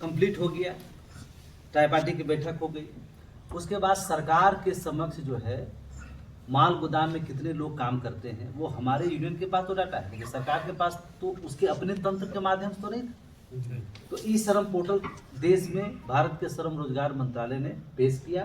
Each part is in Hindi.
कंप्लीट हो गया, ट्राईपार्टी की बैठक हो गई। उसके बाद सरकार के समक्ष जो है माल गोदाम में कितने लोग काम करते हैं वो हमारे यूनियन के पास तो डाटा है, लेकिन सरकार के पास तो उसके अपने तंत्र के माध्यम से तो नहीं था। तो ई श्रम पोर्टल देश में भारत के श्रम रोजगार मंत्रालय ने पेश किया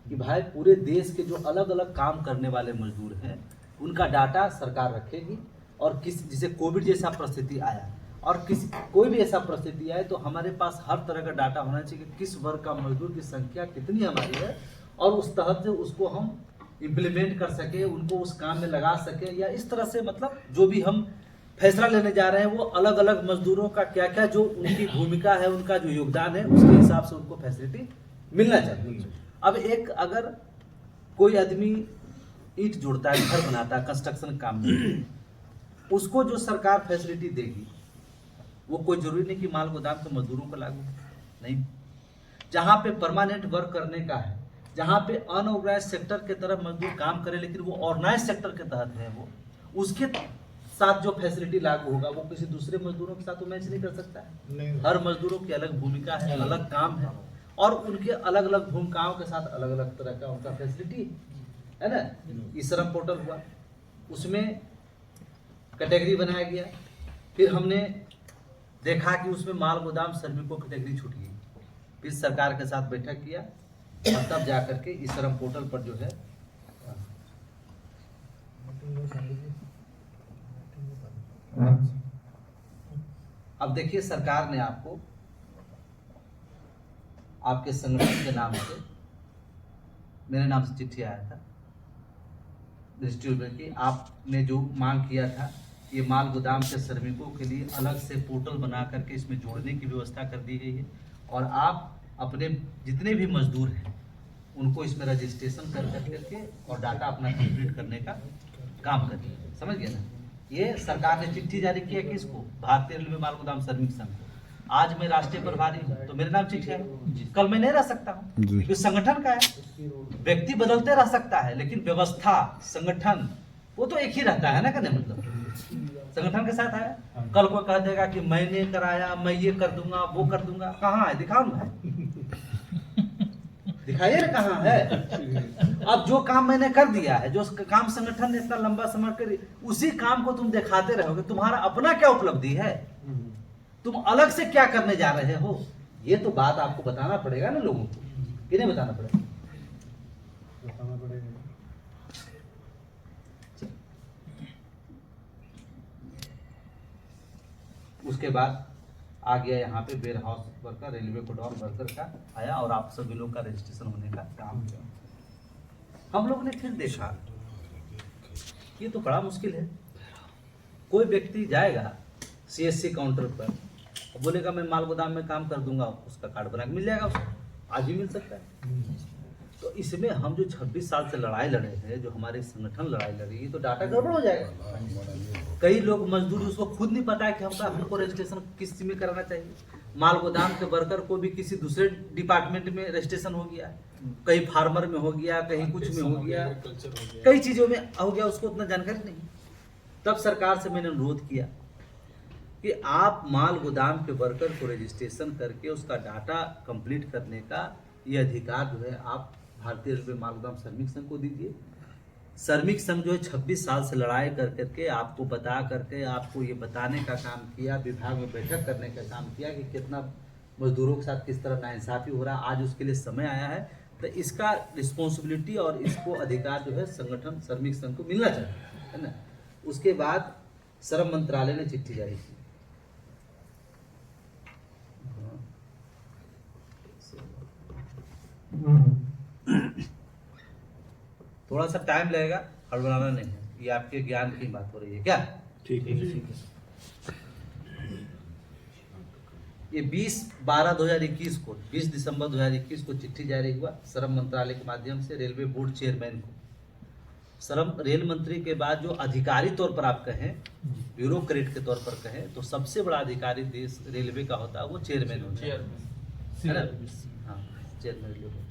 कि भाई पूरे देश के जो अलग अलग काम करने वाले मजदूर हैं उनका डाटा सरकार रखेगी, और जिसे कोविड जैसा परिस्थिति आया और कोई भी ऐसा परिस्थिति आए तो हमारे पास हर तरह का डाटा होना चाहिए कि किस वर्ग का मजदूर की संख्या कितनी हमारी है, और उस तहत से उसको हम इम्प्लीमेंट कर सके, उनको उस काम में लगा सके, या इस तरह से मतलब जो भी हम फैसला लेने जा रहे हैं वो अलग अलग मजदूरों का क्या क्या जो उनकी भूमिका है, उनका जो योगदान है उसके हिसाब से उनको फैसिलिटी मिलना चाहिए। अब एक अगर कोई आदमी ईंट जोड़ता है, घर बनाता है, कंस्ट्रक्शन काम में, उसको जो सरकार फैसिलिटी देगी वो कोई जरूरी नहीं कि माल गोदाम के मजदूरों को लागू नहीं। जहाँ पे परमानेंट वर्क करने का है, जहाँ पे अनऑर्गेनाइज सेक्टर के तरफ मजदूर काम करे लेकिन वो ऑर्गेनाइज सेक्टर के तहत है, वो उसके साथ जो फैसिलिटी लागू होगा वो किसी दूसरे मजदूरों के साथ तो मैच नहीं कर सकता है। हर मजदूरों की अलग भूमिका है, अलग काम है, और उनके अलग अलग भूमिकाओं के साथ अलग अलग तरह का उनका फैसिलिटी है ना। ई श्रम पोर्टल हुआ, उसमें कैटेगरी बनाया गया, फिर हमने देखा कि उसमें माल गोदाम श्रमिकों कैटेगरी छूट गई, फिर सरकार के साथ बैठक किया और तब जाकर के ई श्रम पोर्टल पर जो है अब देखिए सरकार ने आपको आपके संगठन के नाम से, मेरे नाम से चिट्ठी आया था डिस्ट्रीब्यूटर की, आपने जो मांग किया था ये माल गोदाम के श्रमिकों के लिए अलग से पोर्टल बना करके इसमें जोड़ने की व्यवस्था कर दी गई है, और आप अपने जितने भी मजदूर हैं उनको इसमें रजिस्ट्रेशन कर करके और डाटा अपना कंप्लीट करने का काम करिए। समझ गए ना। ये सरकार ने चिट्ठी जारी की है किसको? भारतीय रेलवे माल गोदाम श्रमिक संघ को। आज मैं राष्ट्रीय प्रभारी हूँ तो मेरे नाम चिट्ठी है, कल मैं नहीं रह सकता हूँ, ये संगठन का है। व्यक्ति बदलते रह सकता है लेकिन व्यवस्था संगठन वो तो एक ही रहता है ना। कहने मतलब संगठन के साथ आया, कल को कह देगा कि मैंने कराया, मैं ये कर दूंगा, वो कर दूंगा, कहाँ है? दिखाओ ना, दिखाइए ना कहाँ है। अब जो काम मैंने कर दिया है, जो काम संगठन ने इतना लंबा समय कर, उसी काम को तुम दिखाते रहोगे, तुम्हारा अपना क्या उपलब्धि है, तुम अलग से क्या करने जा रहे हो, ये तो बात आपको बताना पड़ेगा ना लोगों को, कि नहीं बताना पड़ेगा? बताना पड़ेगा। उसके बाद आ गया यहाँ पे warehouse worker, railway godown worker का आया, और आप सभी लोग का रजिस्ट्रेशन होने का काम किया। हम लोग ने फिर देखा ये तो बड़ा मुश्किल है। कोई व्यक्ति जाएगा सीएससी काउंटर पर, बोलेगा मैं माल गोदाम में काम कर दूंगा, उसका कार्ड बना के मिल जाएगा उसको, आज भी मिल सकता है। तो इसमें हम जो 26 साल से लड़ाई लड़े हैं, जो हमारे संगठन लड़ाई लड़ी, तो डाटा गड़बड़ हो जाएगा। कई लोग मजदूर उसको खुद नहीं पता है कि हमको रजिस्ट्रेशन किस चीज में कराना चाहिए। माल गोदाम के वर्कर को भी किसी दूसरे डिपार्टमेंट में रजिस्ट्रेशन हो गया, कहीं फार्मर में हो गया, कहीं कुछ में हो गया, कई चीजों में हो गया, उसको उतना जानकारी नहीं। तब सरकार से मैंने अनुरोध किया कि आप माल गोदाम के वर्कर को रजिस्ट्रेशन करके उसका डाटा कंप्लीट करने का ये अधिकार जो है आप भारतीय रेलवे माल गोदाम श्रमिक संघ को दीजिए। श्रमिक संघ जो है 26 साल से लड़ाई कर करके आपको बता करके आपको ये बताने का काम किया, विभाग में बैठक करने का काम किया कि कितना मजदूरों के साथ किस तरह नाइंसाफी हो रहा है। आज उसके लिए समय आया है, तो इसका रिस्पॉन्सिबिलिटी और इसको अधिकार जो है संगठन श्रमिक संघ को मिलना चाहिए, है ना। उसके बाद श्रम मंत्रालय ने चिट्ठी जारी की। थोड़ा सा टाइम लगेगा, हड़बड़ाना नहीं है, ये आपके ज्ञान की बात हो रही है क्या? ठीक है। ये 20/12/2021 को 20 दिसंबर 2021 को चिट्ठी जारी हुआ श्रम मंत्रालय के माध्यम से रेलवे बोर्ड चेयरमैन को। श्रम रेल मंत्री के बाद जो अधिकारी तौर पर आप कहें, ब्यूरोक्रेट के तौर पर कहें, तो सबसे बड़ा अधिकारी देश रेलवे का होता है वो चेयरमैन होता है ना। हाँ, चेयरमैन रेलवे।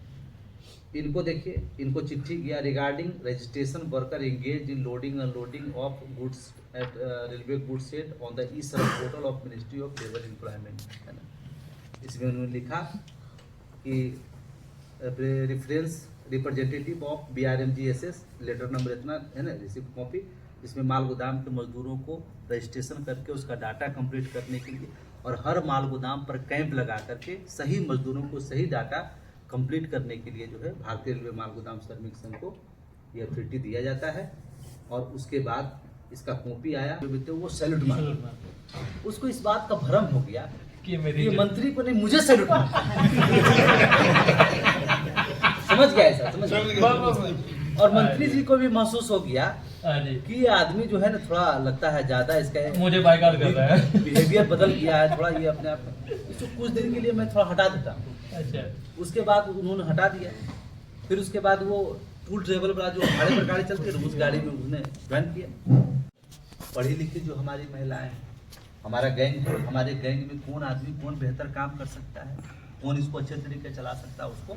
इनको देखिए, इनको चिट्ठी किया regarding registration worker engage in loading unloading of goods at railway goods shed on the e Shram portal of ministry of labour employment, है ना। इसमें उन्होंने लिखा कि reference representative of BRMGSS letter number इतना है ना, रिसिप्ट कॉपी, इसमें माल गोदाम के मजदूरों को रजिस्ट्रेशन करके उसका डाटा कंप्लीट करने के लिए और हर माल गोदाम पर कैंप लगा करके सही मजदूरों को सही डाटा कंप्लीट करने के लिए जो है भारतीय रेलवे माल गोदाम श्रमिक संघ को ये अथॉरिटी दिया जाता है। और उसके बाद इसका कॉपी आया, वो सैल्यूट मार, उसको इस बात का भ्रम हो गया कि मंत्री को नहीं मुझे सैल्यूट मार समझ गया ऐसा, समझ गया। और मंत्री जी को भी महसूस हो गया कि ये आदमी जो है ना थोड़ा लगता है ज्यादा इसका मुझे बाइकाट कर रहा है, बिहेवियर बदल गया है थोड़ा, ये अपने आप में इसको कुछ दिन के लिए मैं थोड़ा हटा देता हूँ। अच्छा, उसके बाद उन्होंने हटा दिया। फिर उसके बाद वो टूल ट्रेवल वाला जो भाड़े पर गाड़ी चलती है उस गाड़ी में उसने ज्वाइन किया। पढ़ी लिखी जो हमारी महिलाएं हैं, हमारा गैंग है, हमारे गैंग में कौन आदमी कौन बेहतर काम कर सकता है, कौन इसको अच्छे तरीके चला सकता है, उसको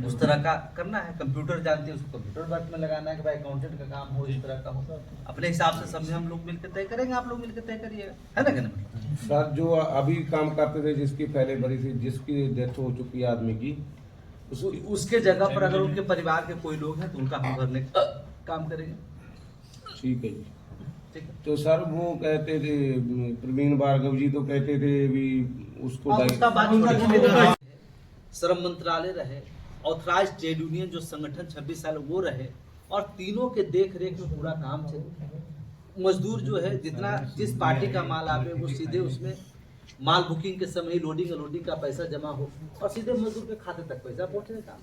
उस तरह का करना है। कंप्यूटर जानते हैं, उसको कंप्यूटर वर्क में लगाना है कि भाई अकाउंटेंट का काम हो, इस तरह का हो। अपने हिसाब से समझे हम लोग मिलकर तय करेंगे, आप लोग मिलकर तय करिएगा, है ना कहना। सर जो अभी काम करते थे, जिसकी पहले भरी थी, जिसकी डेथ हो चुकी है आदमी की, उसके जगह पर अगर उनके परिवार के कोई लोग हैं तो उनका हम भरने का काम करेंगे। ठीक है जी। ठीक है। तो सर वो कहते थे, प्रवीण भार्गव जी तो कहते थे भी उसको श्रम मंत्रालय रहे, ऑथराइज ट्रेड यूनियन जो संगठन 26 साल वो रहे, और तीनों के देख रेख में पूरा काम चले। मजदूर जो है जितना जिस पार्टी का माल आवे वो सीधे उसमें माल बुकिंग के समय ही लोडिंग अनलोडिंग का पैसा जमा हो और सीधे मजदूर के खाते तक पैसा पहुंचने का।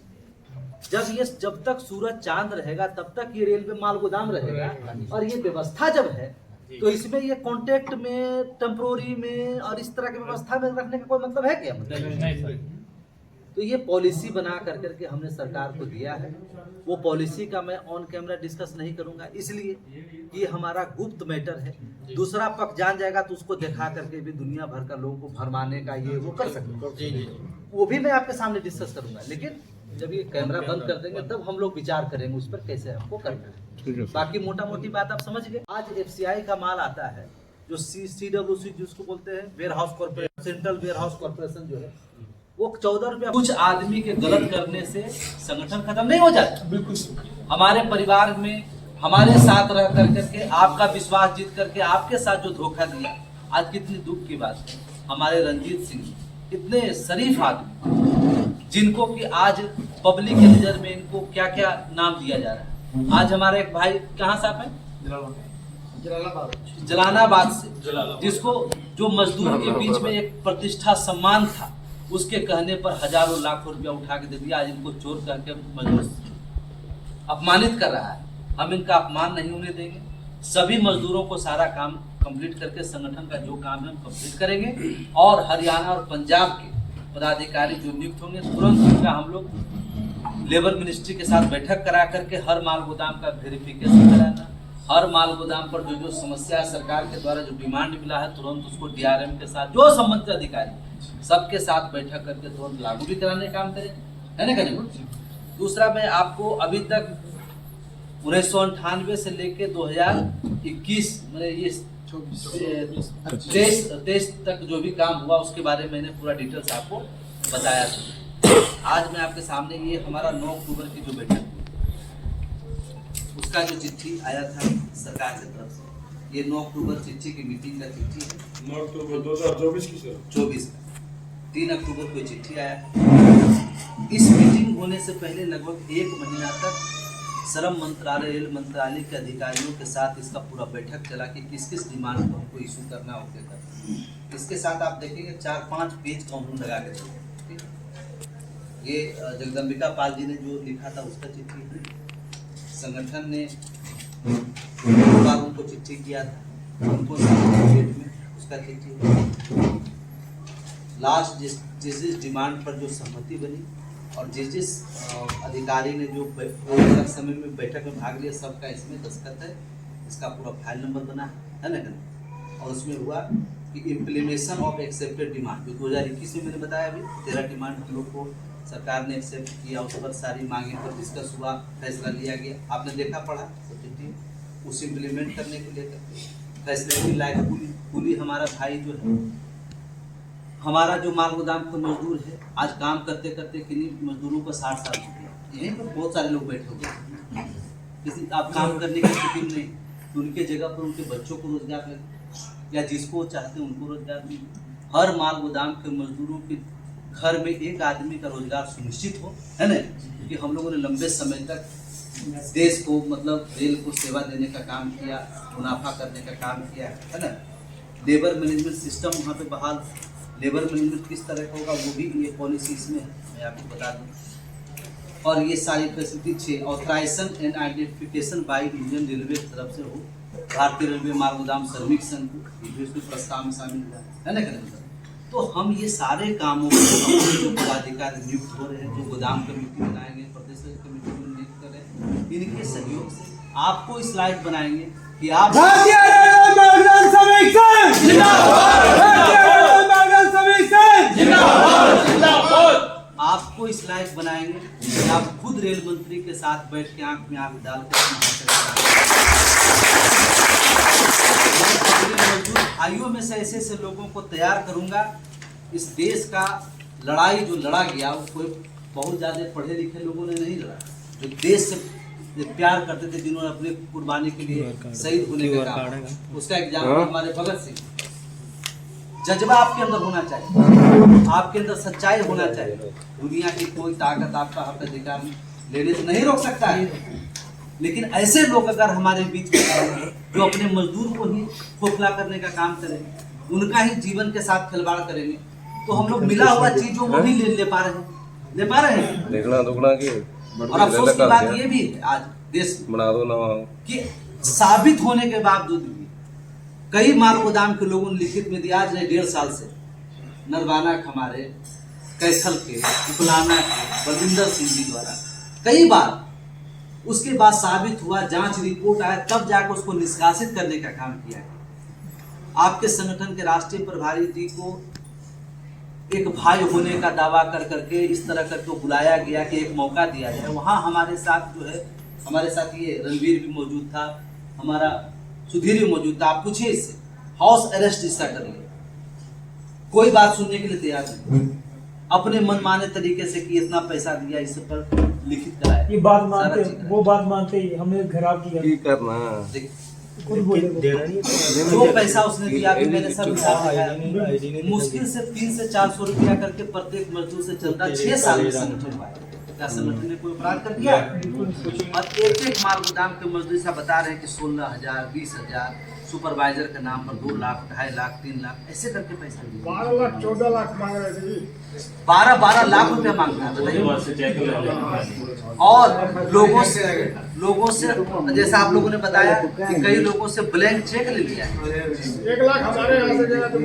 जब तक सूरज चांद रहेगा तब तक ये रेलवे माल गोदाम रहेगा। और ये व्यवस्था जब है तो इसमें ये कॉन्ट्रैक्ट में, टेम्पोररी में और इस तरह की व्यवस्था में रखने का कोई मतलब है क्या? मतलब तो ये पॉलिसी बना करके हमने सरकार को दिया है। वो पॉलिसी का मैं ऑन कैमरा डिस्कस नहीं करूंगा, इसलिए ये हमारा गुप्त मैटर है। दूसरा पक्ष जान जाएगा तो उसको दिखा करके भी दुनिया भर का लोगों को भरमाने का ये वो कर सकते, वो भी मैं आपके सामने डिस्कस करूंगा। लेकिन जब ये कैमरा बंद कर देंगे तब हम लोग विचार करेंगे उस पर कैसे हमको करना है। बाकी मोटा मोटी बात आप समझ गए। आज FCI का माल आता है जो CWC जिसको बोलते हैं warehouse corporation, central warehouse corporation जो है, वो 14 रुपया। कुछ आदमी के गलत करने से संगठन खत्म नहीं हो जाता। बिल्कुल हमारे परिवार में हमारे साथ रह करके आपका विश्वास जीत करके आपके साथ जो धोखा दिया, आज कितनी दुख की बात है। हमारे रंजीत सिंह इतने शरीफ आदमी जिनको कि आज पब्लिक के नजर में इनको क्या क्या नाम दिया जा रहा है। आज हमारे एक भाई कहाँ से आप हैं? जलालाबाद से, जिसको जो मजदूर के बीच में एक प्रतिष्ठा सम्मान था, उसके कहने पर हजारों लाखों रुपया उठा के दे दिया। आज इनको चोर कह के मजदूर अपमानित कर रहा है। हम इनका अपमान नहीं होने देंगे। सभी मजदूरों को सारा काम कंप्लीट करके संगठन का जो काम है हम कंप्लीट करेंगे। और हरियाणा और पंजाब के पदाधिकारी जो नियुक्त होंगे तुरंत उनका हम लोग लेबर मिनिस्ट्री के साथ बैठक करा करके हर माल गोदाम का वेरिफिकेशन कराना, हर माल गोदाम पर जो जो समस्या सरकार के द्वारा जो डिमांड मिला है तुरंत उसको DRM के साथ जो संबंधित अधिकारी सबके साथ बैठठ करके तुरंत लागू भी कराने का काम करें, है ना करें। दूसरा मैं आपको अभी तक 1998 से लेके 2021 मतलब ये 23 तक जो भी काम हुआ उसके बारे में मैंने पूरा डिटेल्स आपको बताया था। आज मैं आपके सामने ये हमारा 9 अक्टूबर की जो बैठक उसका जो चिट्ठी आया था सरकार की तरफ से, ये 9 अक्टूबर चिट्ठी की मीटिंग का चिट्ठी है। 9 अक्टूबर 2024 की सर 24 का 3 अक्टूबर को चिट्ठी आया। इस मीटिंग होने से पहले लगभग 1 महीना तक श्रम मंत्रालय, रेल मंत्रालय के अधिकारियों के साथ इसका पूरा बैठक चला कि किस किस डिमांड को हमको इशू करना होगा। इसके साथ आप देखेंगे 4-5 पेज काउंट लगा के चले। ये जगदम्बिका पाल जी ने जो लिखा था उसका चिट्ठी है। संगठन ने 2 बार उनको चिट्ठी किया था, उनको डेट में उसका चिट्ठी। लास्ट जिस डिमांड पर जो सहमति बनी और जिस अधिकारी ने जो समय में बैठक में भाग लिया सबका इसमें दस्तखत है। इसका पूरा फाइल नंबर बना है ना। और उसमें हुआ कि इम्प्लीमेशन ऑफ एक्सेप्टेड डिमांड जो 2021 में मैंने बताया, अभी 13 डिमांड हम लोग को सरकार ने एक्सेप्ट किया, उस पर सारी मांगे पर डिस्कस हुआ, फैसला लिया गया। आपने देखा पढ़ा सब चिट्ठी, उस इम्प्लीमेंट करने को लेकर फैसले की लायक पूरी हमारा भाई जो है हमारा जो माल गोदाम का मजदूर है, आज काम करते करते किन्हीं मजदूरों को 60 साल हो गए। यहीं पर बहुत सारे लोग बैठे हुए, किसी आप काम करने की स्थिति में नहीं, तो उनके जगह पर उनके बच्चों को रोजगार लगे या जिसको चाहते हैं उनको रोजगार मिले। हर माल गोदाम के मजदूरों के घर में एक आदमी का रोजगार सुनिश्चित हो, है ना। कि हम लोगों ने लंबे समय तक देश को मतलब रेल को सेवा देने का काम किया, मुनाफा करने का काम किया, है ना। लेबर मैनेजमेंट सिस्टम वहाँ पे बहाल, लेबर मैनेजमेंट किस तरह का होगा वो भी ये पॉलिसी इसमें है, मैं आपको बता दूँ। और ये सारी facility 6 authorisation and identification by Indian railway की तरफ से हो, भारतीय रेलवे माल गोदाम श्रमिक संघ को प्रस्ताव में शामिल हुआ है ना करेंगे। तो हम ये सारे कामों को जो पदाधिकारी नियुक्त हो रहे हैं, जो गोदाम कमेटी बनाएंगे, प्रतिष्ठित कमेटी में नियुक्त कर रहे हैं, इनके सहयोग से आपको इस लायक बनाएंगे कि आप आपको इस लायक बनाएंगे कि आप खुद रेल मंत्री के साथ बैठ के आंख में आंख डालकर मजदूर भाइयों में से ऐसे लोगों को तैयार करूंगा। इस देश का लड़ाई जो लड़ा गया वो कोई बहुत ज़्यादा पढ़े लिखे लोगों ने नहीं लड़ा, जो देश से प्यार करते थे, जिन्होंने अपने कुर्बानी के लिए शहीद होने का काम, उसका एग्जाम्पल हमारे भगत सिंह। जज्बा आपके अंदर होना चाहिए, आपके अंदर सच्चाई होना चाहिए। दुनिया की कोई ताकत आपका हक अधिकार लेने से नहीं रोक सकता है, लेकिन ऐसे लोग अगर हमारे बीच में आएंगे जो अपने मजदूर को ही खोखला करने का काम करेंगे, उनका ही जीवन के साथ खिलवाड़ करेंगे, तो हम लोग मिला हुआ चीजों को नहीं ले पा रहे हैं देखना दुगना की। और अफसोस की बात ये भी है आज देश बना दो ना कि साबित होने के बावजूद भी कई माल गोदाम के लोगों ने लिखित में दिया, आज 1.5 साल से नरवाना हमारे कैथल के, उपलाना के बलविंदर सिंह जी द्वारा कई बार, उसके बाद साबित हुआ, जांच रिपोर्ट आया, तब जाकर उसको निष्कासित करने का काम किया। आपके संगठन के राष्ट्रीय प्रभारी जी को एक भाई होने का दावा कर करके इस तरह करके बुलाया गया कि एक मौका दिया जाए। वहाँ हमारे साथ जो है, हमारे साथ ये रणवीर भी मौजूद था, हमारा सुधीर भी मौजूद था। आप पूछिए इससे, हाउस अरेस्ट इसका कर लिया, कोई बात सुनने के लिए तैयार नहीं, अपने मनमाने तरीके से कि इतना पैसा दिया, इस पर लिखित कराया। ये बात मानते, वो बात मानते ही हमने खराब किया। की करना खुद बोले जो पैसा उसने दिया भी मैंने सब हिसाब दिखाया, मुश्किल से 300 से 400 रुपया करके प्रत्येक मजदूर से चलता 6 साल में संगठन हुआ। क्या संगठन ने कोई अपराध कर दिया? और एक माल गोदाम के मजदूर से बता रहे हैं कि 16,000, 20,000, सुपरवाइजर के नाम पर 2 लाख, 2.5 लाख, 3 लाख ऐसे करके पैसा दिया। 12 लाख 14 लाख मांग रहे थे, 12 लाख रुपया मांगता है, बताइए। और लोगों से जैसा आप लोगों ने बताया कि कई लोगों से ब्लैंक चेक ले लिया है। 1 लाख हमारे यहाँ से गया तो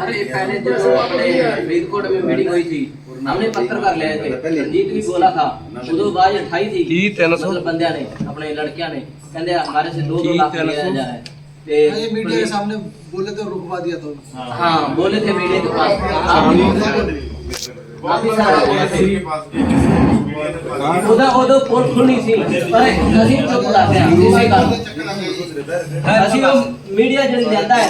अरे पहले जो अपने फरीदकोट में मीटिंग हुई थी, हमने पत्र कर लिए थे, रंजीत भी बोला था, उधर बाज उठाई थी, मतलब बंदिया ने, अपने लड़कियां ने, कहते हमारे से 2-2 लाख लिया जा रहा है। ये मीडिया के सामने बोले तो रुकवा दिया तो। हाँ बोले थे मीडिया के पास, उधर पोल खुलनी थी, अरे ਅਸੀਂ ਚੁੱਪ ਕਰਦੇ ਹਾਂ ਇਸੇ ਕਾਰਨ ਅਸੀਂ ਉਹ मीडिया जन जाता है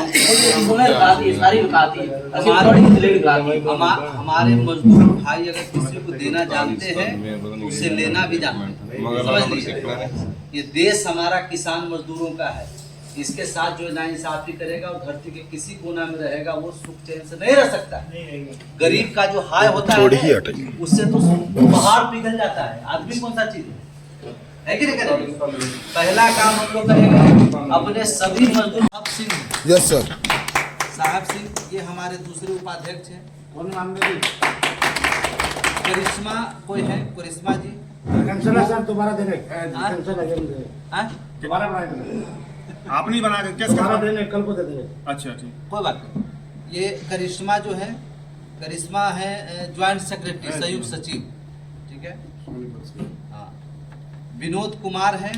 उन्हें दिखाती है, सारी दिखाती है, ਅਸੀਂ थोड़ी डिलीट दिखाती है। हमारे मजदूर भाई अगर किसी को देना जानते हैं उसे लेना भी जानते हैं, समझ लीजिए। ये देश हमारा किसान मजदूरों का है, इसके साथ जो नाइंसाफी करेगा और धरती के किसी कोना में रहेगा वो सुख चैन से नहीं रह सकता। गरीब का जो हाय होता है उससे तो पहाड़ पिघल जाता है। आदमी कौन सा चीज है कि नहीं करेंगे? पहला काम हम लोग करेंगे अपने सभी मजदूर। साहब सिंह, यस सर। साहब सिंह ये हमारे दूसरे उपाध्यक्ष हैं। करिश्मा कोई है? करिश्मा जी सर दोबारा देने हाँ? दोबारा बनाए, आप नहीं बना के कैसे दोबारा देने, कल को दे देंगे। अच्छा ठीक। कोई बात नहीं। ये करिश्मा जो है, करिश्मा है ज्वाइंट सेक्रेटरी, संयुक्त सचिव, ठीक है। हाँ, विनोद कुमार है,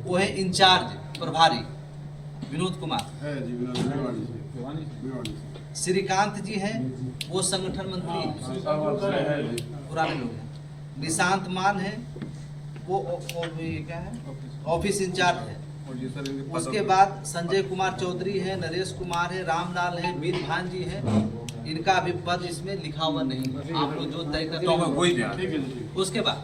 वो है इंचार्ज प्रभारी, विनोद कुमार। श्रीकांत जी हैं, वो संगठन मंत्री हैं, पुराने लोग हैं। निशांत मान है, वो क्या है, ऑफिस इंचार्ज है। उसके बाद संजय कुमार चौधरी है, नरेश कुमार है, रामलाल है, मीर भान जी है, इनका अभी पद इसमें लिखा हुआ नहीं है, आप लोग जो तय तो कर वही ध्यान। उसके बाद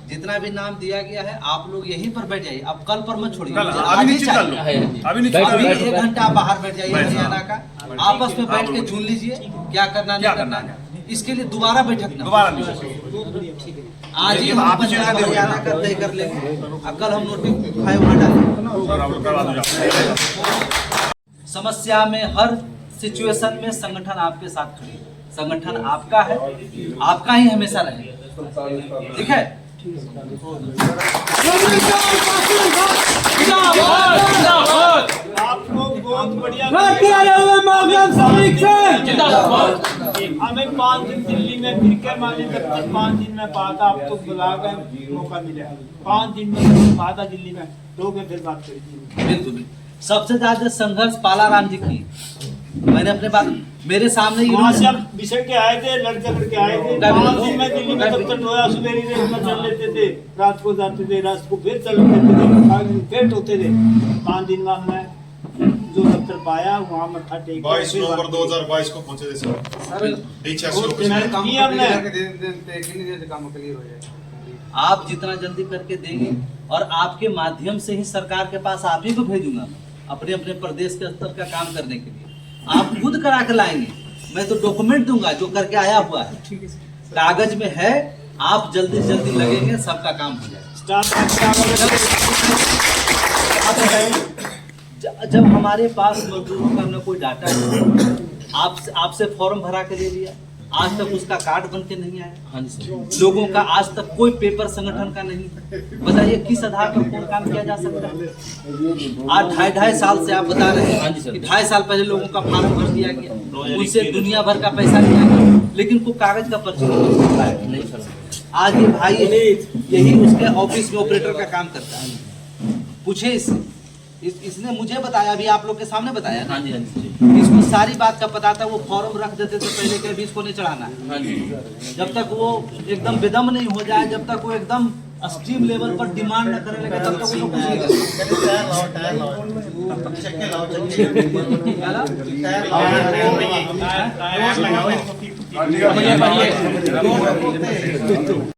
जितना भी नाम दिया गया है आप लोग यहीं पर बैठ जाइए, अब कल पर मत छोड़िए, कल मुझे अभी आज ही निश्चित कर चाहिए। लो, अभी निश्चित कर अभी लो। 1 घंटा बाहर बैठ जाइए बैठ हरियाणा का, आपस में हाँ, बैठ के चुन लीजिए क्या करना क्या नहीं करना करना है। इसके लिए दोबारा बैठक ना हो। दोबारा नहीं। आज ही ये हम आप पंजाब चुना दे हरियाणा का तय कर लेंगे, अब कल हम नोटिफाई वहाँ डालेंगे। करवा दो जाओ। समस्या में हर सिचुएशन में संगठन आपके साथ खड़ी है, संगठन आपका है, आपका ही हमेशा रहेगा, ठीक है। आपको बहुत बढ़िया हमें 5 दिन दिल्ली में फिर के माने जब तक 5 दिन में बात आपको बुला कर मौका मिलेगा, 5 दिन में बात दिल्ली में तो फिर बात करेंगे। बिल्कुल सबसे ज्यादा संघर्ष पालाराम जी की, मैंने अपने बात मेरे सामने वहाँ से इन्होंने हम बिछड़ के आए थे, लड़के लड़के आए थे, 5 दिन में दिल्ली में दफ्तर धोया, सुबेरी रेत में चल लेते थे, रात को जाते थे, रात को फिर चल लेते थे, फिर होते थे। 5 दिन में हमने जो दफ्तर पाया वहाँ मत्था टेक 22 नवंबर 2022 को पहुंचे थे सर। इच्छा से किया हमने। आप जितना जल्दी करके देंगे और आपके माध्यम से ही सरकार के पास आप ही को भेजूंगा मैं, अपने अपने प्रदेश के स्तर का काम करने के लिए। आप खुद करा के लाएंगे, मैं तो डॉक्यूमेंट दूंगा जो करके आया हुआ है, कागज में है, आप जल्दी से जल्दी लगेंगे, सबका काम हो जाएगा। जब हमारे पास मजदूरों का न कोई डाटा है, आपसे फॉर्म भरा के ले लिया, आज तक उसका कार्ड बन के नहीं आया। हाँ जी सर। लोगों का आज तक कोई पेपर संगठन का नहीं, बताइए किस आधार पर कौन काम किया जा सकता है। आज 2.5 साल से आप बता रहे हैं कि 2.5 साल पहले लोगों का फॉर्म भर दिया गया, उनसे दुनिया भर का पैसा लिया गया, लेकिन कोई कागज का पर्ची नहीं सर। आज ये भाई यही उसके ऑफिस में ऑपरेटर का काम करता है, पूछे इससे, इसने मुझे बताया, अभी आप लोग के सामने बताया ना, इसको सारी बात का पता था। वो फॉर्म रख देते थे पहले के, अभी इसको नहीं चढ़ाना है। जब तक वो एकदम बेदम नहीं हो जाए, जब तक वो एकदम स्ट्रीम लेवल पर डिमांड न करने लगे, तब तक वो लोग कुछ नहीं करते।